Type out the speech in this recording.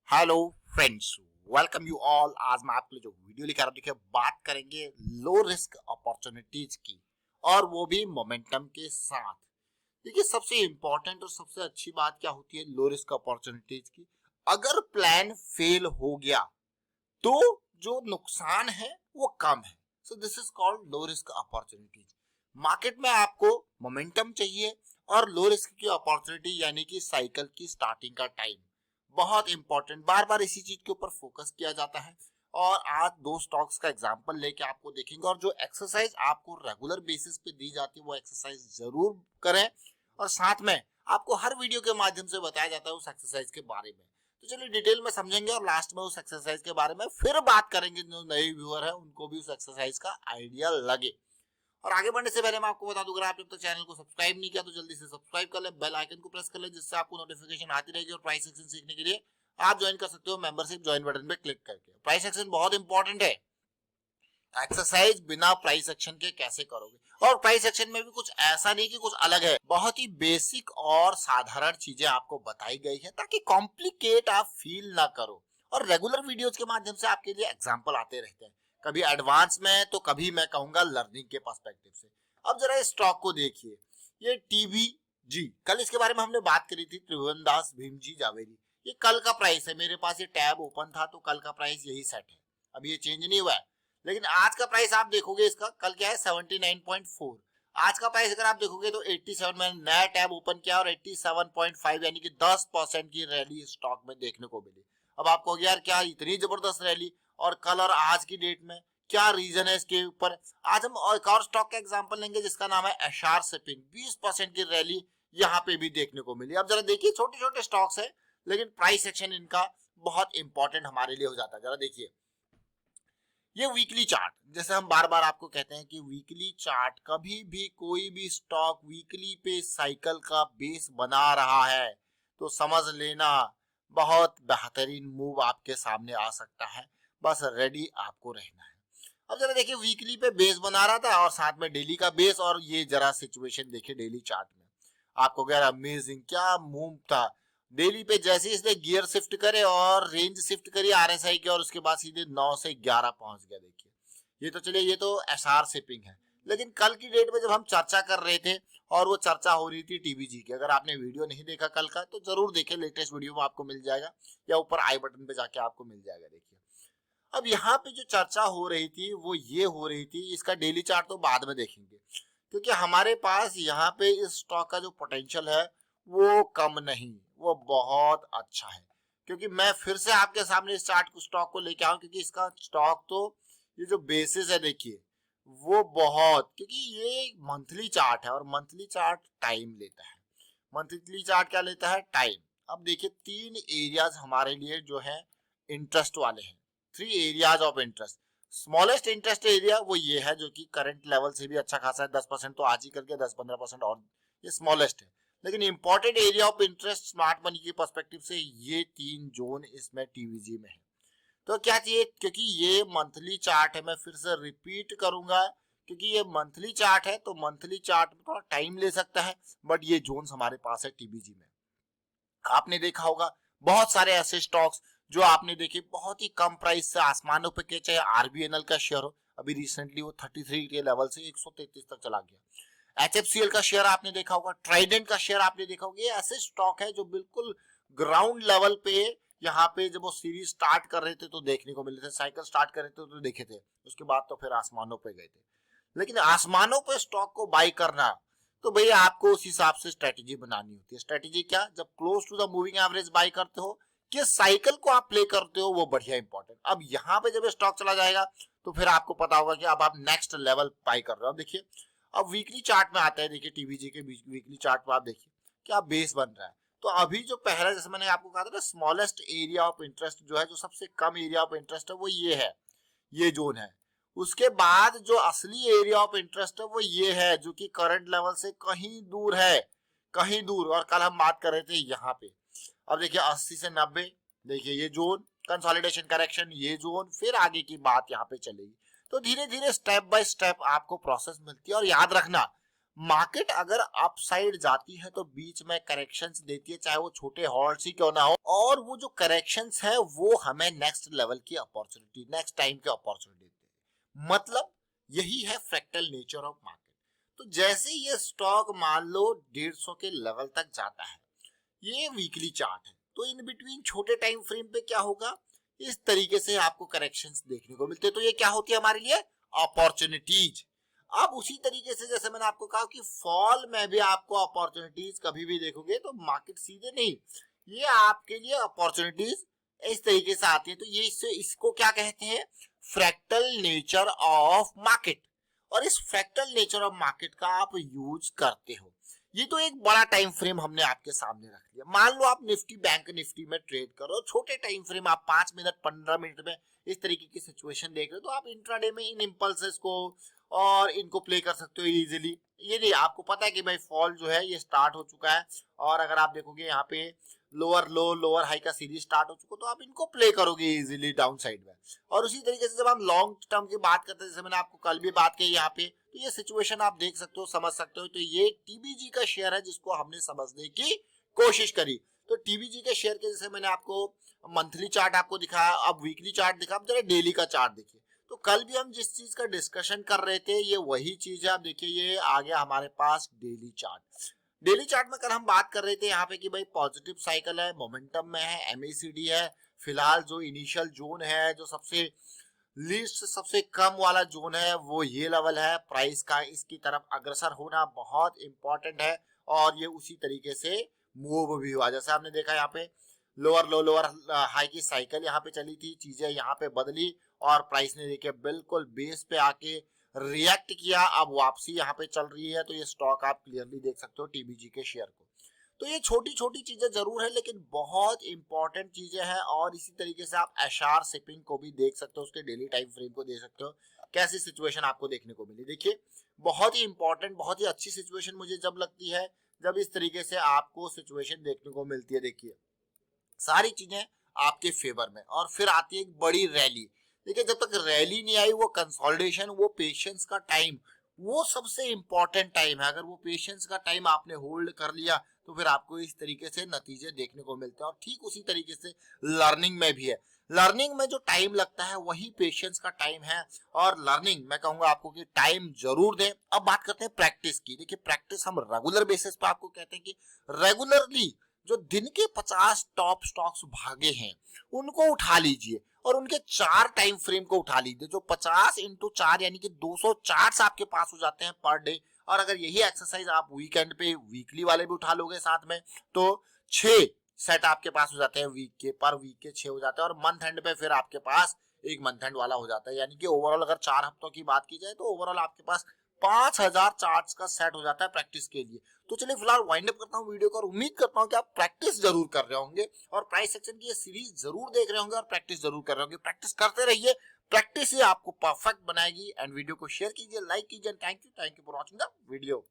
Hello friends, welcome you all. आज मैं आपके लिए जो वीडियो लेकर आया हूं, देखिए बात करेंगे लो रिस्क अपॉर्चुनिटीज की, और वो भी मोमेंटम के साथ। देखिए सबसे इंपॉर्टेंट और सबसे अच्छी बात क्या होती है लो रिस्क अपॉर्चुनिटीज की, अगर प्लान फेल हो गया तो जो नुकसान है वो कम है। So this is called low risk opportunities. Market में आपको मोमेंटम चाहिए और लो रिस्क की अपॉर्चुनिटी यानी कि साइकिल की स्टार्टिंग का टाइम बहुत इंपॉर्टेंट। बार बार इसी चीज के ऊपर फोकस किया जाता है। और आज दो स्टॉक्स का एग्जांपल लेके आपको देखेंगे, और जो एक्सरसाइज आपको रेगुलर बेसिस पे दी जाती है वो एक्सरसाइज जरूर करें, और साथ में आपको हर वीडियो के माध्यम से बताया जाता है उस एक्सरसाइज के बारे में। तो चलिए डिटेल में समझेंगे और लास्ट में उस एक्सरसाइज के बारे में फिर बात करेंगे। जो नए व्यूअर है उनको भी उस एक्सरसाइज का आइडिया लगे। और आगे बढ़ने से पहले मैं आपको बता दूं, अगर आपने अब तक चैनल को सब्सक्राइब नहीं किया तो जल्दी से सब्सक्राइब कर ले, बेल आइकन को प्रेस कर ले, जिससे आपको नोटिफिकेशन आती रहेगी। और प्राइस एक्शन सीखने के लिए आप ज्वाइन कर सकते हो मेंबरशिप ज्वाइन बटन पे क्लिक करके। प्राइस एक्शन बहुत इंपॉर्टेंट है। एक्सरसाइज बिना प्राइस एक्शन के कैसे करोगे, और प्राइस एक्शन में भी कुछ ऐसा नहीं कि कुछ अलग है, बहुत ही बेसिक और साधारण चीजें आपको बताई गई है ताकि कॉम्प्लिकेट आप फील ना करो। और रेगुलर वीडियोस के माध्यम से आपके लिए एग्जांपल आते रहते हैं, कभी एडवांस में तो कभी मैं कहूंगा लर्निंग के पर्सपेक्टिव से। अब जरा इस स्टॉक को देखिए, ये टीवीजी, कल इसके बारे में हमने बात करी थी, त्रिभुवनदास भीमजी जावेरी। ये कल का प्राइस है, मेरे पास ये टैब ओपन था तो कल का प्राइस यही सेट है, अब ये चेंज नहीं हुआ है। लेकिन आज का प्राइस आप देखोगे, इसका कल क्या है 79.4, आज का प्राइस अगर आप देखोगे तो 87 में नया टैब ओपन किया और 87.5 यानी कि 10% की रैली स्टॉक में देखने को मिली। अब आप कहोगे यार क्या इतनी जबरदस्त रैली, और कल और आज की डेट में क्या रीजन है इसके ऊपर। आज हम एक और स्टॉक का एग्जांपल लेंगे जिसका नाम है एशआर शिपिंग, 20% की रैली यहाँ पे भी देखने को मिली। अब जरा देखिए, छोटे छोटे स्टॉक्स है लेकिन प्राइस एक्शन इनका बहुत इंपॉर्टेंट हमारे लिए हो जाता है। जरा देखिए ये वीकली चार्ट, जैसे हम बार बार आपको कहते हैं कि वीकली चार्ट, कभी भी कोई भी स्टॉक वीकली पे साइकिल का बेस बना रहा है तो समझ लेना बहुत बेहतरीन मूव आपके सामने आ सकता है, बस रेडी आपको रहना है। अब जरा देखिए वीकली पे बेस बना रहा था और साथ में डेली का बेस, और ये जरा सिचुएशन देखिए डेली चार्ट में, आपको कह रहा अमेजिंग क्या मूव था। डेली पे जैसे इसने गियर शिफ्ट करे और रेंज शिफ्ट करी आरएसआई की, और उसके बाद सीधे 9 से 11 पहुंच गया। देखिए ये तो चलिए, ये तो एसआर शिपिंग है। लेकिन कल की डेट में जब हम चर्चा कर रहे थे और वो चर्चा हो रही थी टीवीजी की, अगर आपने वीडियो नहीं देखा कल का तो जरूर देखें, लेटेस्ट वीडियो में आपको मिल जाएगा या ऊपर आई बटन पे जाके आपको मिल जाएगा। देखिए अब यहाँ पे जो चर्चा हो रही थी वो ये हो रही थी, इसका डेली चार्ट तो बाद में देखेंगे, क्योंकि हमारे पास यहाँ पे इस स्टॉक का जो पोटेंशियल है वो कम नहीं, वो बहुत अच्छा है। क्योंकि मैं फिर से आपके सामने इस चार्ट को स्टॉक को लेके आऊं, क्योंकि इसका स्टॉक तो ये जो बेसिस है देखिए वो बहुत, क्योंकि ये मंथली चार्ट है और मंथली चार्ट टाइम लेता है। मंथली चार्ट क्या लेता है? टाइम। अब देखिए तीन एरियाज हमारे लिए जो है इंटरेस्ट वाले हैं, 3 areas of interest. Smallest interest area वो ये है जो कि करंट लेवल से भी अच्छा खासा है, 10% तो आज ही करके 10-15% और, ये स्मॉलेस्ट है। लेकिन important area of interest smart money के पर्सपेक्टिव से ये 3 जोन इसमें टीवीजी में है। तो क्या चाहिए, क्योंकि ये मंथली चार्ट है, मैं फिर से रिपीट करूंगा, क्योंकि ये मंथली चार्ट है तो मंथली चार्ट में थोड़ा टाइम ले सकता है, बट ये जोन्स हमारे पास है टीबीजी में। आपने देखा होगा बहुत सारे ऐसे स्टॉक्स जो आपने देखे बहुत ही कम प्राइस से आसमानों पे के, चाहे आरबीएनएल का शेयर हो, अभी रिसेंटली वो 33 के लेवल से 133 तक चला गया। एचएफसीएल का शेयर आपने देखा होगा, ट्राइडेंट का शेयर आपने देखा होगा। ये ऐसे स्टॉक है जो बिल्कुल ग्राउंड लेवल पे, यहाँ पे जब वो सीरीज स्टार्ट कर रहे थे तो देखने को मिले थे, साइकिल स्टार्ट कर रहे थे तो देखे थे, उसके बाद तो फिर आसमानों पे गए थे। लेकिन आसमानों पे स्टॉक को बाई करना, तो भैया आपको उस हिसाब से स्ट्रेटेजी बनानी होती है। स्ट्रेटेजी क्या? जब close to the moving average buy करते हो, किस साइकिल को आप प्ले करते हो, वो बढ़िया इंपॉर्टेंट। अब यहाँ पे जब स्टॉक चला जाएगा तो फिर आपको पता होगा कि अब आप नेक्स्ट लेवल बाई कर रहे हो। अब देखिए अब वीकली चार्ट में आता है, देखिए टीवीजी के वीकली चार्ट में आप देखिए क्या बेस बन रहा है। तो अभी जो पहला, जैसे मैंने आपको कहा था ना, स्मॉलेस्ट एरिया ऑफ इंटरेस्ट जो है, जो सबसे कम एरिया ऑफ इंटरेस्ट है वो ये है, ये जोन है। उसके बाद जो असली एरिया ऑफ इंटरेस्ट है वो ये है, जो कि करंट लेवल से कहीं दूर है, कहीं दूर। और कल हम बात कर रहे थे यहाँ पे। अब देखिए 80 से 90, देखिए ये जोन, कंसोलिडेशन करेक्शन, ये जोन, फिर आगे की बात यहाँ पे चलेगी। तो धीरे धीरे स्टेप बाय स्टेप आपको प्रोसेस मिलती है। और याद रखना मार्केट अगर अप साइड जाती है तो बीच में करेक्शंस देती है, चाहे वो छोटे हॉल्ट्स ही क्यों ना हो, और वो जो करेक्शंस है वो हमें नेक्स्ट लेवल की अपॉर्चुनिटी, नेक्स्ट टाइम की अपॉर्चुनिटी देती है। मतलब यही है फ्रैक्टल नेचर ऑफ मार्केट। तो जैसे ये स्टॉक मान लो 150 के लेवल तक जाता है, ये वीकली चार्ट है, तो इन बिटवीन छोटे टाइम फ्रेम पे क्या होगा, इस तरीके से आपको करेक्शंस देखने को मिलते हैं। तो ये क्या होती है हमारे लिए, अपॉर्चुनिटीज। अब उसी तरीके से जैसे मैंने आपको कहा कि फॉल में भी आपको अपॉर्चुनिटीज कभी भी देखोगे तो मार्केट सीधे नहीं, ये आपके लिए अपॉर्चुनिटीज इस तरीके से आती है। तो ये इसको क्या कहते हैं, फ्रैक्टल नेचर ऑफ मार्केट। और इस फ्रैक्टल नेचर ऑफ मार्केट का आप यूज करते हो। ये तो एक बड़ा टाइम फ्रेम हमने आपके सामने रख लिया। मान लो आप निफ्टी बैंक निफ्टी में ट्रेड करो, छोटे टाइम फ्रेम आप 5 मिनट 15 मिनट में इस तरीके की सिचुएशन देख रहे हो, तो आप इंट्राडे में इन इंपल्सेस को और इनको प्ले कर सकते हो इजीली। ये नहीं, आपको पता है कि भाई फॉल जो है ये स्टार्ट हो चुका है, और अगर आप देखोगे यहाँ पे लोअर लो लोअर हाई का सीरीज स्टार्ट हो चुका, तो आप इनको प्ले करोगे इजीली डाउन साइड में। और उसी तरीके से जब हम लॉन्ग टर्म की बात करते हैं, जैसे मैंने आपको कल भी बात की यहाँ पे, तो ये सिचुएशन आप देख सकते हो, समझ सकते हो। तो ये टीबीजी का शेयर है जिसको हमने समझने की कोशिश करी। तो टीबीजी के शेयर के जैसे मैंने आपको मंथली चार्ट आपको दिखाया, अब वीकली चार्ट दिखा, अब जरा डेली का चार्ट देखिए। तो कल भी हम जिस चीज का डिस्कशन कर रहे थे ये वही चीज है। आप देखिए ये आ गया हमारे पास डेली चार्ट। डेली चार्ट में कल हम बात कर रहे थे यहाँ पे कि भाई पॉजिटिव साइकिल है, मोमेंटम में है, एमएसीडी है। फिलहाल जो इनिशियल जोन है, जो सबसे लीस्ट सबसे कम वाला जोन है, वो ये लेवल है प्राइस का। इसकी तरफ अग्रसर होना बहुत इंपॉर्टेंट है, और ये उसी तरीके से मूव भी हुआ। जैसे आपने देखा यहाँ पे लोअर लो लोअर हाई की साइकिल यहाँ पे चली थी, चीजें यहाँ पे बदली और प्राइस ने देखिए बिल्कुल बेस पे आके रिएक्ट किया, अब वापसी यहाँ पे चल रही है। तो ये स्टॉक आप क्लियरली देख सकते हो टीबीजी के शेयर को। तो ये छोटी छोटी चीजें जरूर है लेकिन बहुत इंपॉर्टेंट चीजें हैं। और इसी तरीके से आप एशआर शिपिंग को भी देख सकते हो, उसके डेली टाइम फ्रेम को देख सकते हो, कैसी सिचुएशन आपको देखने को मिली। देखिए बहुत ही इंपॉर्टेंट, बहुत ही अच्छी सिचुएशन मुझे जब लगती है जब इस तरीके से आपको सिचुएशन देखने को मिलती है। देखिए सारी चीजें आपके फेवर में, और फिर आती है एक बड़ी रैली। देखिए जब तक रैली नहीं आई, वो कंसोलिडेशन, वो पेशेंस का टाइम, वो सबसे इंपॉर्टेंट टाइम है। अगर वो पेशेंस का टाइम आपने होल्ड कर लिया तो फिर आपको इस तरीके से नतीजे देखने को मिलते हैं। और ठीक उसी तरीके से लर्निंग में भी है। लर्निंग में जो टाइम लगता है वही पेशेंस का टाइम है। और लर्निंग मैं कहूंगा आपको कि टाइम जरूर दें। अब बात करते हैं प्रैक्टिस की। देखिए प्रैक्टिस हम रेगुलर बेसिस पे आपको कहते हैं कि रेगुलरली जो दिन के 50 टॉप स्टॉक्स भागे हैं उनको उठा लीजिए, और उनके 4 टाइम फ्रेम को उठा लीजिए। जो 50 इंटू 4 यानी कि 200 चार्ट्स आपके पास हो जाते हैं पर डे। और अगर यही एक्सरसाइज आप वीकेंड पे वीकली वाले भी उठा लोगे साथ में, तो 6 सेट आपके पास हो जाते हैं वीक के, पर वीक के 6 हो जाते हैं। और मंथ एंड पे फिर आपके पास एक मंथ एंड वाला हो जाता है। यानी कि ओवरऑल अगर 4 हफ्तों की बात की जाए तो ओवरऑल आपके पास 5000 चार्ट्स का सेट हो जाता है प्रैक्टिस के लिए। तो चलिए फिलहाल वाइंड अप करता हूँ वीडियो को, और उम्मीद करता हूँ कि आप प्रैक्टिस जरूर कर रहे होंगे और प्राइस सेक्शन की ये सीरीज जरूर देख रहे होंगे और प्रैक्टिस जरूर कर रहे होंगे। प्रैक्टिस करते रहिए, प्रैक्टिस ही आपको परफेक्ट बनाएगी। एंड वीडियो को शेयर कीजिए, लाइक कीजिए। Thank you for watching the video.